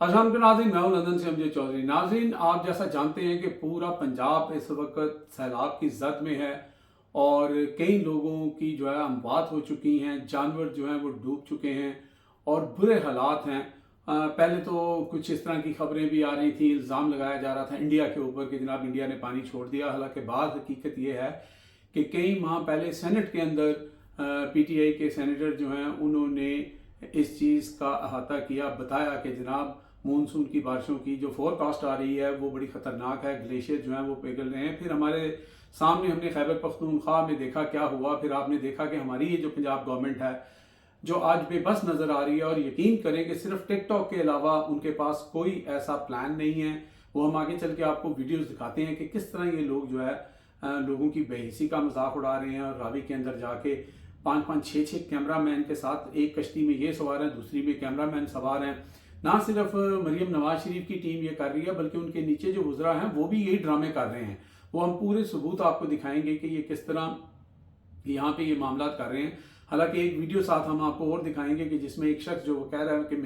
अस्सलाम वालेकुम नाज़रीन, मैं हूं लंदन से अमजद चौधरी। नाज़रीन, आप जैसा जानते हैं कि पूरा पंजाब इस वक्त सैलाब की जद में है और कई लोगों की जो है अमवात हो चुकी हैं, जानवर जो हैं वो डूब चुके हैं और बुरे हालात हैं। पहले तो कुछ इस तरह की खबरें भी आ रही थी, इल्ज़ाम लगाया जा रहा था इंडिया के ऊपर कि जनाब इंडिया ने पानी छोड़ दिया। हालांकि बाद हकीकत ये है कि कई माह पहले सेनेट के अंदर पीटीआई के सेनेटर जो हैं उन्होंने इस चीज़ का अहाता किया, बताया कि जनाब मानसून की बारिशों की जो फोरकास्ट आ रही है वो बड़ी ख़तरनाक है, ग्लेशियर जो हैं वो पिघल रहे हैं। फिर हमारे सामने हमने खैबर पख्तूनख्वा में देखा क्या हुआ। फिर आपने देखा कि हमारी ये जो पंजाब गवर्नमेंट है जो आज बेबस नज़र आ रही है, और यकीन करें कि सिर्फ टिकटॉक के अलावा उनके पास कोई ऐसा प्लान नहीं है। वो हम आगे चल के आपको वीडियोस दिखाते हैं कि किस तरह ये लोग जो है लोगों की बेहिसी का मजाक उड़ा रहे हैं और रावी के अंदर जाके 5-5, 6-6 कैमरा मैन के साथ एक कश्ती में ये सवार हैं, दूसरी में कैमरा मैन सवार हैं। ना सिर्फ मरीम नवाज शरीफ की टीम ये कर रही है बल्कि उनके नीचे जो वज़रा हैं वो भी यही ड्रामे कर रहे हैं। वो हम पूरे सबूत आपको दिखाएंगे कि ये किस तरह यहाँ पे ये मामला कर रहे हैं। हालांकि एक वीडियो साथ हम आपको और दिखाएंगे कि जिसमें एक शख्स जो वो कह रहा है कि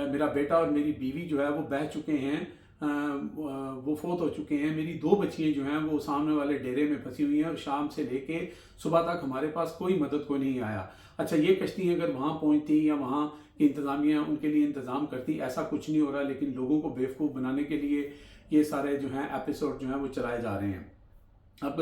मेरा बेटा और मेरी बीवी जो है वो बह चुके हैं, वो फोत हो चुके हैं। मेरी 2 बच्चियां जो हैं वो सामने वाले डेरे में फंसी हुई हैं और शाम से लेके सुबह तक हमारे पास कोई मदद को नहीं आया। अच्छा, ये कश्ती अगर वहाँ पहुँचती या वहाँ की इंतज़ामिया उनके लिए इंतज़ाम करती, ऐसा कुछ नहीं हो रहा। लेकिन लोगों को बेवकूफ़ बनाने के लिए ये सारे जो हैं एपिसोड जो हैं वो चलाए जा रहे हैं। अब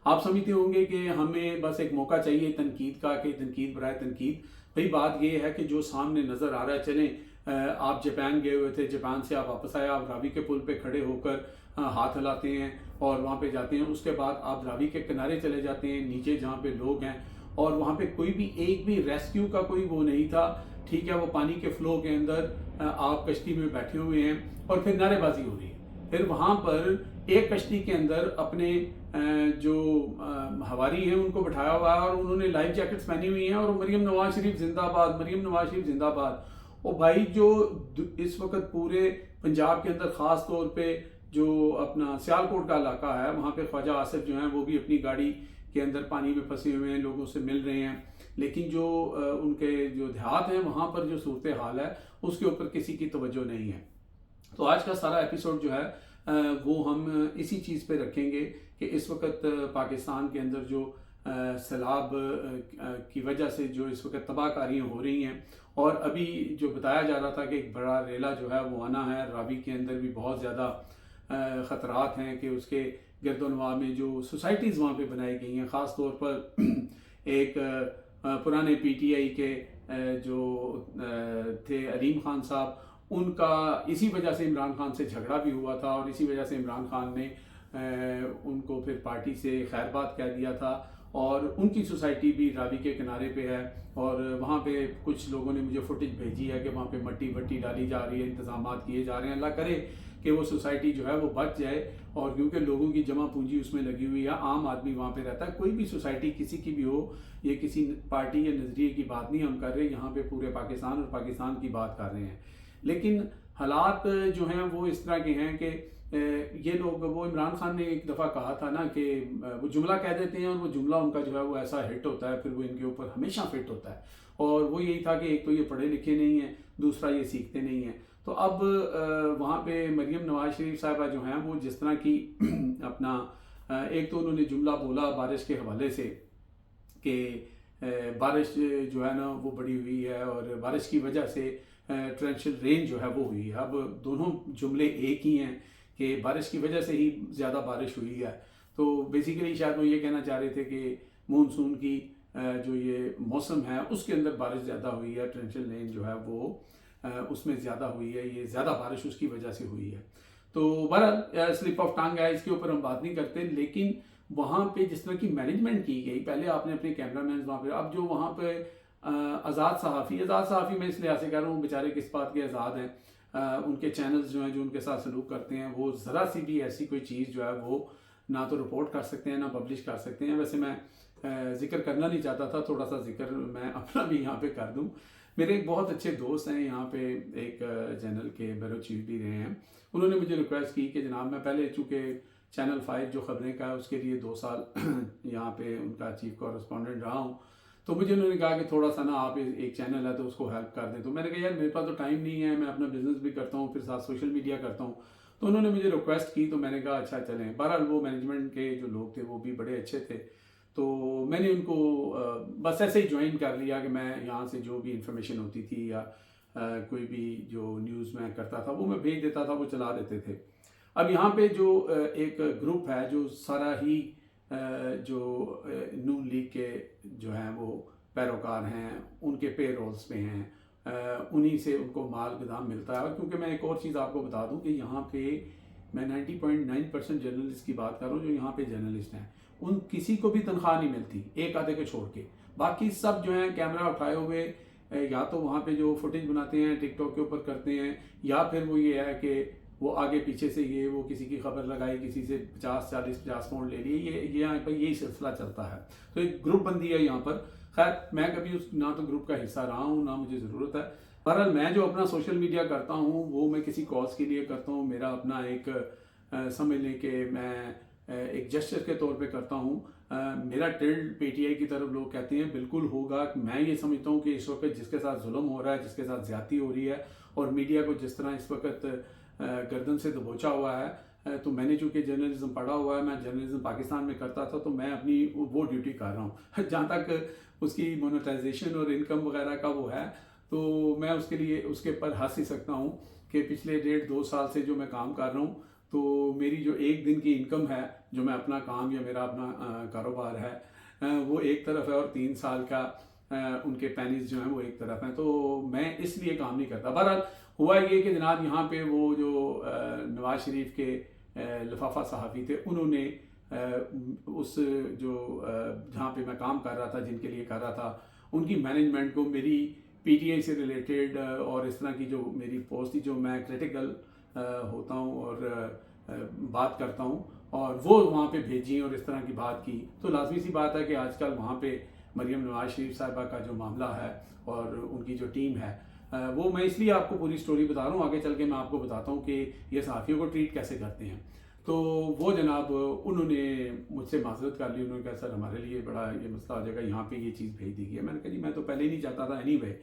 आप समझते होंगे कि हमें बस एक मौका चाहिए तनकीद का, कि तनकीद बराए तनकीद। भाई बात ये है कि जो सामने नज़र आ रहा है, चलें आप जापान गए हुए थे, जापान से आप वापस आए, आप रावी के पुल पे खड़े होकर हाथ हिलाते हैं और वहाँ पे जाते हैं। उसके बाद आप रावी के किनारे चले जाते हैं नीचे जहाँ पे लोग हैं, और वहाँ पे कोई भी एक भी रेस्क्यू का कोई वो नहीं था। ठीक है, वो पानी के फ्लो के अंदर आप कश्ती में बैठे हुए हैं और फिर नारेबाजी हो रही है। फिर वहाँ पर एक कश्ती के अंदर अपने जो हवारी हैं उनको बिठाया हुआ है और उन्होंने लाइफ जैकेट्स पहनी हुई हैं और मरीम नवाज शरीफ जिंदाबाद, मरीम नवाज शरीफ जिंदाबाद। और भाई जो इस वक्त पूरे पंजाब के अंदर ख़ास तौर पे जो अपना सियालकोट का इलाका है, वहाँ पे ख्वाजा आसिफ जो हैं वो भी अपनी गाड़ी के अंदर पानी में फंसे हुए हैं, लोगों से मिल रहे हैं। लेकिन जो उनके जो देहात हैं वहाँ पर जो सूरत हाल है उसके ऊपर किसी की तवज्जो नहीं है। तो आज का सारा एपिसोड जो है वो हम इसी चीज़ पे रखेंगे कि इस वक्त पाकिस्तान के अंदर जो सैलाब की वजह से जो इस वक्त तबाहकारियाँ हो रही हैं, और अभी जो बताया जा रहा था कि एक बड़ा रेला जो है वो आना है। रावी के अंदर भी बहुत ज़्यादा ख़तरात हैं कि उसके गिरदोनवा में जो सोसाइटीज़ वहाँ पे बनाई गई हैं, ख़ास तौर पर एक पुराने पीटीआई के जो थे अलीम खान साहब, उनका इसी वजह से इमरान खान से झगड़ा भी हुआ था और इसी वजह से इमरान खान ने उनको फिर पार्टी से खैरबाद कह दिया था। और उनकी सोसाइटी भी रावी के किनारे पे है और वहाँ पे कुछ लोगों ने मुझे फुटेज भेजी है कि वहाँ पे मट्टी वट्टी डाली जा रही है, इंतजाम किए जा रहे हैं। अल्लाह करे कि वो सोसाइटी जो है वो बच जाए, और क्योंकि लोगों की जमा पूंजी उसमें लगी हुई है, आम आदमी वहाँ पे रहता है। कोई भी सोसाइटी किसी की भी हो, ये किसी पार्टी या नज़रिए की बात नहीं हम कर रहे, यहाँ पे पूरे पाकिस्तान और पाकिस्तान की बात कर रहे हैं। लेकिन हालात जो हैं वो इस तरह के हैं कि ये लोग, वो इमरान खान ने एक दफ़ा कहा था ना कि वो जुमला कह देते हैं और वो जुमला उनका जो है वो ऐसा हिट होता है, फिर वो इनके ऊपर हमेशा फिट होता है। और वो यही था कि एक तो ये पढ़े लिखे नहीं हैं, दूसरा ये सीखते नहीं हैं। तो अब वहाँ पे मरीम नवाज शरीफ साहिबा जो हैं वो जिस तरह की अपना एक तो उन्होंने जुमला बोला बारिश के हवाले से कि बारिश जो है ना वो बड़ी हुई है और बारिश की वजह से ट्रेंशियल रेन जो है वो हुई है। अब दोनों जुमले एक ही हैं कि बारिश की वजह से ही ज़्यादा बारिश हुई है। तो बेसिकली शायद वो ये कहना चाह रहे थे कि मानसून की जो ये मौसम है उसके अंदर बारिश ज़्यादा हुई है, ट्रेंशियल रेन जो है वो उसमें ज़्यादा हुई है, ये ज़्यादा बारिश उसकी वजह से हुई है। तो बहरहाल स्लिप ऑफ टंग है, इसके ऊपर हम बात नहीं करते। लेकिन वहाँ पे जिस तरह की मैनेजमेंट की गई, पहले आपने अपने कैमरा मैन वहाँ पे, अब जो वहाँ पे आज़ाद सहाफ़ी मैं इस लिहाज से कह रहा हूँ बेचारे किस बात के आज़ाद हैं। उनके चैनल्स जो हैं जो उनके साथ सलूक करते हैं वो ज़रा सी भी ऐसी कोई चीज़ जो है वो ना तो रिपोर्ट कर सकते हैं ना पब्लिश कर सकते हैं। वैसे मैं जिक्र करना नहीं चाहता था, थोड़ा सा जिक्र मैं अपना भी यहाँ पे कर दूँ। मेरे एक बहुत अच्छे दोस्त हैं यहाँ पे, एक चैनल के ब्यूरो चीफ भी रहे हैं। उन्होंने मुझे रिक्वेस्ट की कि जनाब मैं पहले चूँकि चैनल 5 जो ख़बरें का है उसके लिए 2 साल यहाँ पे उनका चीफ कॉरेस्पॉन्डेंट रहा हूँ, تو مجھے انہوں نے کہا کہ تھوڑا سا نا آپ ایک چینل ہے تو اس کو ہیلپ کر دیں. تو میں نے کہا یار میرے پاس تو ٹائم نہیں ہے, میں اپنا بزنس بھی کرتا ہوں, پھر ساتھ سوشل میڈیا کرتا ہوں. تو انہوں نے مجھے ریکویسٹ کی, تو میں نے کہا اچھا چلیں. بہرحال وہ مینجمنٹ کے جو لوگ تھے وہ بھی بڑے اچھے تھے, تو میں نے ان کو بس ایسے ہی جوائن کر لیا کہ میں یہاں سے جو بھی انفارمیشن ہوتی تھی یا کوئی بھی جو نیوز میں کرتا تھا وہ میں بھیج دیتا تھا, وہ چلا دیتے تھے. اب یہاں پہ جو ایک گروپ ہے جو سارا ہی جو نون لیگ کے جو ہیں وہ پیروکار ہیں, ان کے پے رولز پہ ہیں, انہی سے ان کو مال غدام ملتا ہے. اور کیونکہ میں ایک اور چیز آپ کو بتا دوں کہ یہاں پہ میں 90.9% جرنلسٹ کی بات کر رہا ہوں جو یہاں پہ جرنلسٹ ہیں, ان کسی کو بھی تنخواہ نہیں ملتی ایک آدھے کو چھوڑ کے. باقی سب جو ہیں کیمرہ اٹھائے ہوئے یا تو وہاں پہ جو فوٹیج بناتے ہیں ٹک ٹاک کے اوپر کرتے ہیں, یا پھر وہ یہ ہے کہ وہ آگے پیچھے سے یہ وہ کسی کی خبر لگائی, کسی سے 50 پاؤنڈ لے لیے, یہ یہاں پہ یہی سلسلہ چلتا ہے. تو ایک گروپ بندی ہے یہاں پر. خیر میں کبھی اس نہ تو گروپ کا حصہ رہا ہوں نہ مجھے ضرورت ہے. بہرحال میں جو اپنا سوشل میڈیا کرتا ہوں وہ میں کسی کاز کے لیے کرتا ہوں. میرا اپنا ایک سمجھ لیں کہ میں ایک جسچر کے طور پہ کرتا ہوں. میرا ٹلڈ پی ٹی آئی کی طرف لوگ کہتے ہیں بالکل ہوگا. میں یہ سمجھتا ہوں کہ اس وقت جس کے ساتھ ظلم ہو رہا ہے, جس کے ساتھ زیادتی ہو رہی ہے, اور میڈیا کو جس طرح اس وقت گردن سے دبوچا ہوا ہے, تو میں نے چونکہ جرنلزم پڑھا ہوا ہے, میں جرنلزم پاکستان میں کرتا تھا, تو میں اپنی وہ ڈیوٹی کر رہا ہوں. جہاں تک اس کی مونیٹائزیشن اور انکم وغیرہ کا وہ ہے, تو میں اس کے لیے اس کے پر ہنس ہی سکتا ہوں کہ پچھلے 1.5-2 سال سے جو میں کام کر رہا ہوں, تو میری جو ایک دن کی انکم ہے جو میں اپنا کام یا میرا اپنا کاروبار ہے وہ ایک طرف ہے, اور 3 سال کا ان کے پینیز جو ہیں وہ ایک طرف ہیں. تو میں اس لیے کام نہیں کرتا. بہرحال ہوا یہ کہ جناب یہاں پہ وہ جو نواز شریف کے لفافہ صحافی تھے, انہوں نے اس جو جہاں پہ میں کام کر رہا تھا, جن کے لیے کر رہا تھا, ان کی مینجمنٹ کو میری پی ٹی آئی سے ریلیٹڈ اور اس طرح کی جو میری پوسٹ تھی, جو میں کریٹیکل ہوتا ہوں اور بات کرتا ہوں, اور وہ وہاں پہ بھیجی اور اس طرح کی بات کی. تو لازمی سی بات ہے کہ آج کل وہاں پہ مریم نواز شریف صاحبہ کا جو معاملہ ہے اور ان کی جو ٹیم ہے, وہ میں اس لیے آپ کو پوری سٹوری بتا رہا ہوں. آگے چل کے میں آپ کو بتاتا ہوں کہ یہ صحافیوں کو ٹریٹ کیسے کرتے ہیں. تو وہ جناب انہوں نے مجھ سے معذرت کر لی. انہوں نے کہا سر ہمارے لیے بڑا یہ مسئلہ ہو جائے گا, یہاں پہ یہ چیز بھیج دی گئی ہے. میں نے کہا جی میں تو پہلے ہی نہیں چاہتا تھا اینی وے.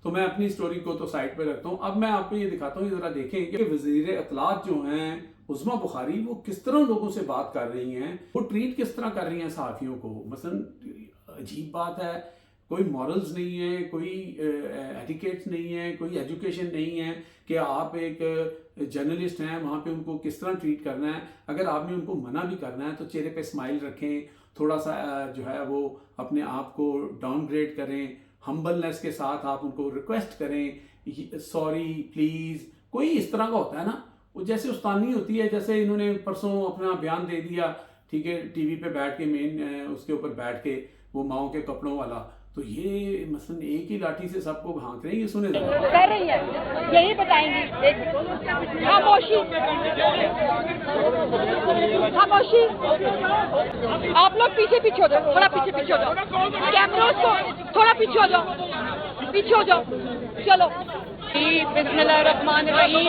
تو میں اپنی سٹوری کو تو سائٹ پہ رکھتا ہوں. اب میں آپ کو یہ دکھاتا ہوں, ذرا دیکھیں کہ وزیر اطلاعات جو ہیں عظمیٰ بخاری, وہ کس طرح لوگوں سے بات کر رہی ہیں, وہ ٹریٹ کس طرح کر رہی ہیں صحافیوں کو. مثلا عجیب بات ہے, کوئی مورلز نہیں ہے, کوئی ایٹیکیٹس نہیں ہے, کوئی ایجوکیشن نہیں ہے کہ آپ ایک جرنلسٹ ہیں وہاں پہ ان کو کس طرح ٹریٹ کرنا ہے. اگر آپ نے ان کو منع بھی کرنا ہے تو چہرے پہ اسمائل رکھیں, تھوڑا سا جو ہے وہ اپنے آپ کو ڈاؤن گریڈ کریں, ہمبلنس کے ساتھ آپ ان کو ریکویسٹ کریں, سوری پلیز. کوئی اس طرح کا ہوتا ہے نا, وہ جیسے استانی ہوتی ہے, جیسے انہوں نے پرسوں اپنا بیان دے دیا, ٹھیک ہے, ٹی وی پہ بیٹھ کے مین اس کے اوپر بیٹھ کے وہ ماؤں کے کپڑوں والا. تو یہ مثلا ایک ہی لاٹھی سے سب کو بھانک رہے ہیں, یہ سنے کر رہی ہے, یہی بتائیں گی. خاموشی خاموشی, آپ لوگ پیچھے پیچھے ہو جاؤ, تھوڑا پیچھے پیچھے ہو جاؤ, کیمروں کو تھوڑا پیچھے ہو جاؤ, پیچھے ہو جاؤ. چلو بسم اللہ الرحمن الرحیم.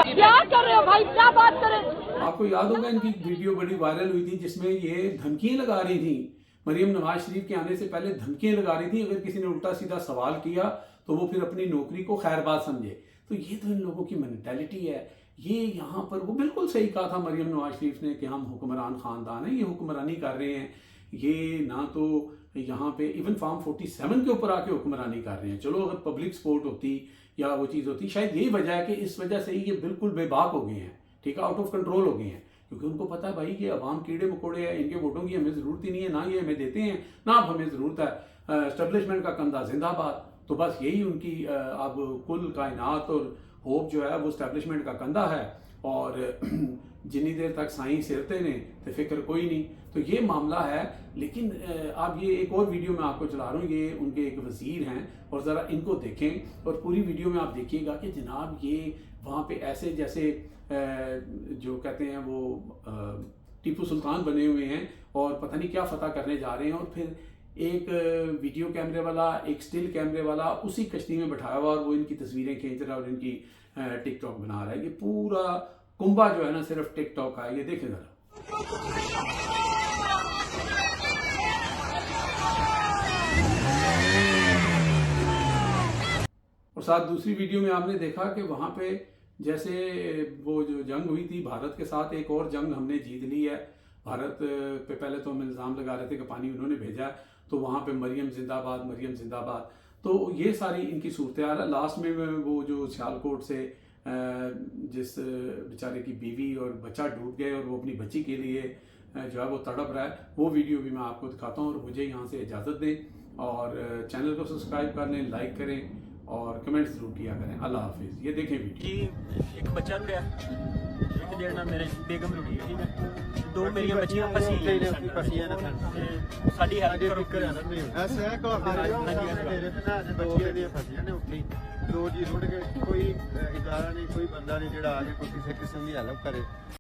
کیا کر رہے ہو بھائی, کیا بات کریں. آپ کو یاد ہوگا ان کی ویڈیو بڑی وائرل ہوئی تھی جس میں یہ دھمکیاں لگا رہی تھیں, مریم نواز شریف کے آنے سے پہلے دھمکیاں لگا رہی تھیں اگر کسی نے الٹا سیدھا سوال کیا تو وہ پھر اپنی نوکری کو خیر بات سمجھے. تو یہ تو ان لوگوں کی مینٹیلٹی ہے. یہ یہاں پر وہ بالکل صحیح کہا تھا مریم نواز شریف نے کہ ہم حکمران خاندان ہیں, یہ حکمرانی کر رہے ہیں, یہ نہ تو یہاں پہ ایون فارم 47 کے اوپر آ کے حکمرانی کر رہے ہیں. چلو اگر پبلک سپورٹ ہوتی یا وہ چیز ہوتی, شاید یہی وجہ ہے کہ اس وجہ سے یہ بالکل بے باک ہو گئے ہیں, ٹھیک ہے, آؤٹ آف کنٹرول ہو گئے ہیں, کیونکہ ان کو پتا ہے بھائی کہ عوام کیڑے مکوڑے ہیں, ان کے ووٹوں کی ہمیں ضرورت ہی نہیں ہے, نہ یہ ہمیں دیتے ہیں نہ اب ہمیں ضرورت ہے. اسٹیبلشمنٹ کا کندھا زندہ باد. تو بس یہی ان کی اب کل کائنات اور ہوپ جو ہے وہ اسٹیبلشمنٹ کا کندھا ہے, اور جنی دیر تک سائیں سیرتے نے تو فکر کوئی نہیں. تو یہ معاملہ ہے. لیکن اب یہ ایک اور ویڈیو میں آپ کو چلا رہا ہوں, یہ ان کے ایک وزیر ہیں, اور ذرا ان کو دیکھیں, اور پوری ویڈیو میں آپ دیکھیے گا کہ جناب یہ وہاں پہ ایسے جیسے جو کہتے ہیں وہ ٹیپو سلطان بنے ہوئے ہیں اور پتہ نہیں کیا فتح کرنے جا رہے ہیں. اور پھر ایک ویڈیو کیمرے والا, ایک سٹل کیمرے والا اسی کشتی میں بٹھایا ہوا, اور وہ ان کی تصویریں کھینچ رہا ہے اور ان کی ٹک ٹاک بنا رہا ہے. یہ پورا کنبا جو ہے نا صرف ٹک ٹاک کا ہے. یہ دیکھیں ذرا. साथ दूसरी वीडियो में आपने देखा कि वहाँ पे जैसे वो जो जंग हुई थी भारत के साथ, एक और जंग हमने जीत ली है। भारत पे पहले तो हम इल्ज़ाम लगा रहे थे कि पानी उन्होंने भेजा है, तो वहाँ पे मरियम जिंदाबाद, मरियम जिंदाबाद। तो ये सारी इनकी सूरत हाल है। लास्ट में वो जो सियालकोट से जिस बेचारे की बीवी और बच्चा डूब गए और वो अपनी बच्ची के लिए जो है वो तड़प रहा है, वो वीडियो भी मैं आपको दिखाता हूँ। और मुझे यहाँ से इजाज़त दें और चैनल को सब्सक्राइब कर लें, लाइक करें और कमेंट जरूर किया करें। अल्लाह हाफिज़। ये देखें वीडियो। जी एक बच्चा रुड़िया, एक जेड़ा मेरे बेगम रुड़ी है, ठीक है, दो मेरी बच्चियां फसी साडी हेल्प करो। ऐसे है को तेरे पे ना बच्चियां दी फसियां ने उठी दो जी रुड़ गए, कोई इदारा नहीं, कोई बंदा नहीं जेड़ा आके कोई किसी किस्म की हेल्प करे।